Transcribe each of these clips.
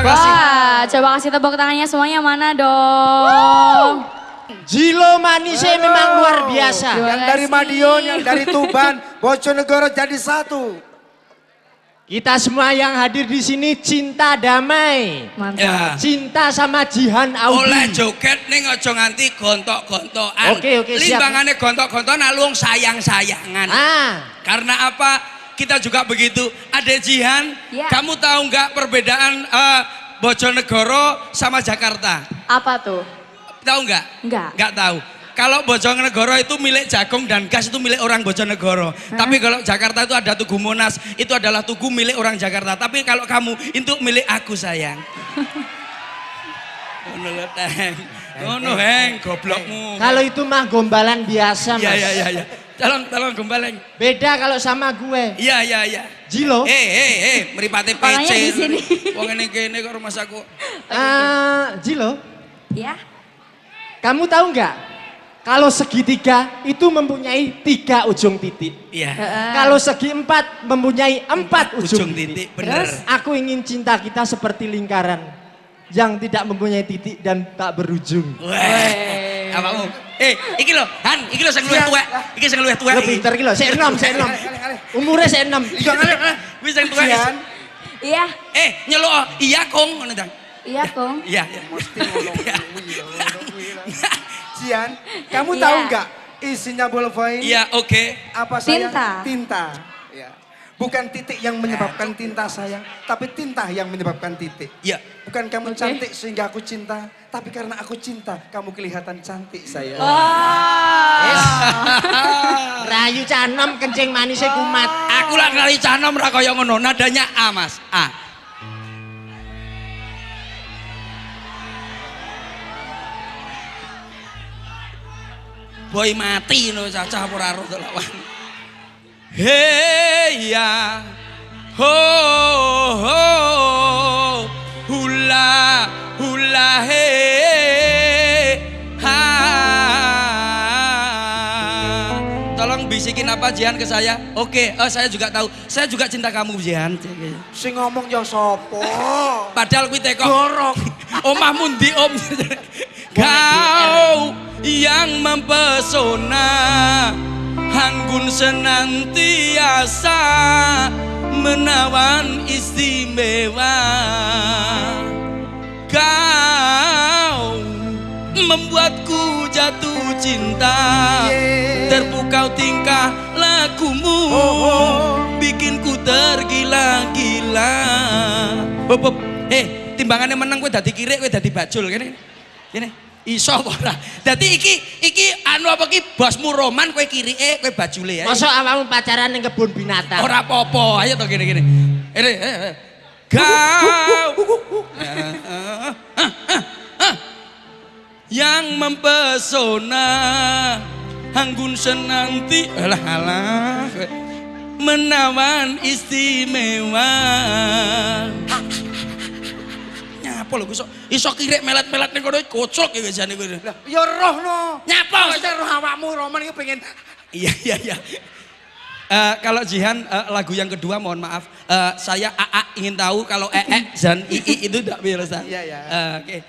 kasih. Wah, coba kasih tepuk tangannya semuanya mana dong. Jilo manisnya memang luar biasa. Yang dari Madiun, yang dari Tuban, Bojonegoro jadi satu. Kita semua yang hadir di sini cinta damai. Mantap. Ya. Cinta sama Jihan Audi. Oleh joget ning aja nganti gontok-gontokan. Oke, siap. Limbangane gontok-gontokan alung sayang-sayangan. Karena apa? Kita juga begitu. Adek Jihan, Ya. kamu tahu nggak perbedaan Bojonegoro sama Jakarta? Apa tuh? Tahu nggak? Enggak. Nggak tahu. Kalau Bojonegoro itu milik Jagung dan Gas itu milik orang Bojonegoro. Tapi kalau Jakarta itu ada Tugu Monas, itu adalah tugu milik orang Jakarta. Tapi kalau kamu itu milik aku sayang. Ngono lho Teng. Ngono Heng, goblokmu. Kalau itu mah gombalan biasa, Mas. Iya. Tolong gombaleng. Beda kalau sama gue. Iya. Jilo. Mripate Orangnya PC. di sini. Wong ngene kene kok rumah saku. Jilo, Ya. kamu tahu nggak? Kalau segitiga itu mempunyai 3 ujung titik. Iya. Kalau segi 4 mempunyai 4 ujung titik. Bener. Aku ingin cinta kita seperti lingkaran yang tidak mempunyai titik dan tak berujung. Weh. Apamu? Iki lho, Han, iki lho sing luwih tuwek. Iki sing luwih tuwek. Lo pinter ki lho, saya enom. Umurnya saya enom. Wis sing tuwek. Jihan, Iya. Nyeluk iya kong ngono ta. Iya, Kong. Iya. mesti ngomong. Jihan, kamu Iya. tahu nggak isinya Bolvoin? Iya, oke. Apa sayang? Tinta. Tinta. Ya. Bukan titik yang menyebabkan tinta sayang, tapi tinta yang menyebabkan titik. Iya. Bukan kamu Oke. cantik sehingga aku cinta, tapi karena aku cinta, kamu kelihatan cantik sayang. Rayu canom kencing manisnya kumat. Aku lak kali canom ra kaya ngono, nadanya A, Mas. A. Boy mati no cacah ora ro lawan. Hey ya. Ho ho hula hula he ha. Tolong bisikin apa Jihan ke saya? Oke, saya juga tahu. Saya juga cinta kamu Jihan. Sing ngomong yo sopo? Padahal kuwi teko. Gorok. Omahmu ndi Om? Kau yang mempesona, anggun senantiasa menawan istimewa. Kau membuatku jatuh cinta, terpukau tingkah lakumu, bikinku tergila-gila. Timbangannya menang kowe dadi kirik, kowe dadi bajul kene. Kene. Iso apa ora? Dadi iki anu apa ki bosmu Roman kowe kirike, kowe bajule ya. Masa awakmu pacaran ning kebun binatang? Ora apa-apa, ayo to kene. Kau yang mempesona, anggun senanti alah menawan istimewa. Nyapa lho iso kirik melet-melet ning kono kocok ya jane kowe. Lah, ya roh no. Nyapa? Maksudnya roh awakmu Roman iki pengen. Iya. Kalau Jihan lagu yang kedua mohon maaf. Saya AA ingin tahu kalau dan II itu tidak biasa. Iya. Oke.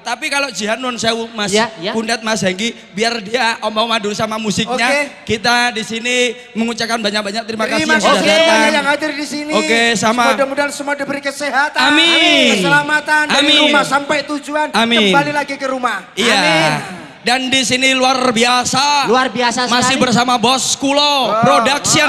Tapi kalau Jihan non sewu Mas Ya. Bundat Mas Hengki biar dia omong dulu sama musiknya. Oke. Kita di sini mengucapkan banyak-banyak terima kasih Terima yang sudah kasih datang. semuanya yang hadir di sini. Oke, sama. Mudah-mudahan semua diberi kesehatan. Amin. Keselamatan dari Amin. rumah sampai tujuan. Amin. Kembali lagi ke rumah. Iya. Amin. Dan di sini luar biasa. Luar biasa sekali. Masih bersama Bos Kulo Production.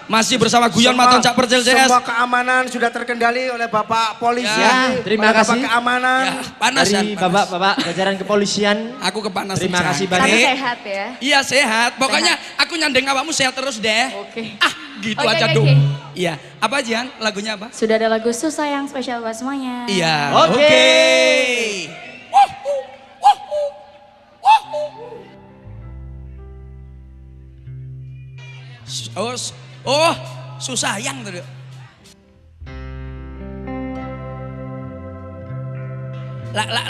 Masih bersama Guyon Maton Cak Percil CS. Semua keamanan sudah terkendali oleh Bapak Polisi. Ya, terima oleh Bapak kasih. keamanan. Ya, panas ya. Dari bapak-bapak jajaran kepolisian. Aku kepanasan. Terima kasih Jan. Karena banyak. sehat ya. Iya sehat. Pokoknya aku nyandeng awakmu sehat terus deh. Oke. Gitu Oke, aja oke, dong. oke. Iya. Apa Jihan? Lagunya apa? Sudah ada lagu Susah yang spesial buat semuanya. Iya. Oke. Oh, susah yang tuh.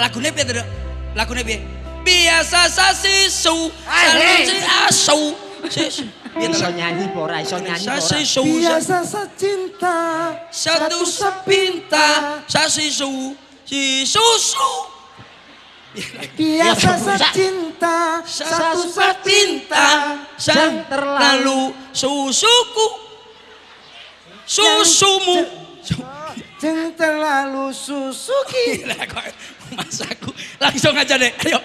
Lagunya piye tuh? Lagunya piye? Biasa sasisu, sasi asu. Iso nyanyi pora, iso nyanyi pora. Sasisu, Biasa secinta. satu sepinta, sasisu. si susu. Biasa secinta, satu secinta. Sang terlalu susuku. Susumu. Jeng terlalu susuki. Gila kok Mas aku. Langsung aja deh. Ayo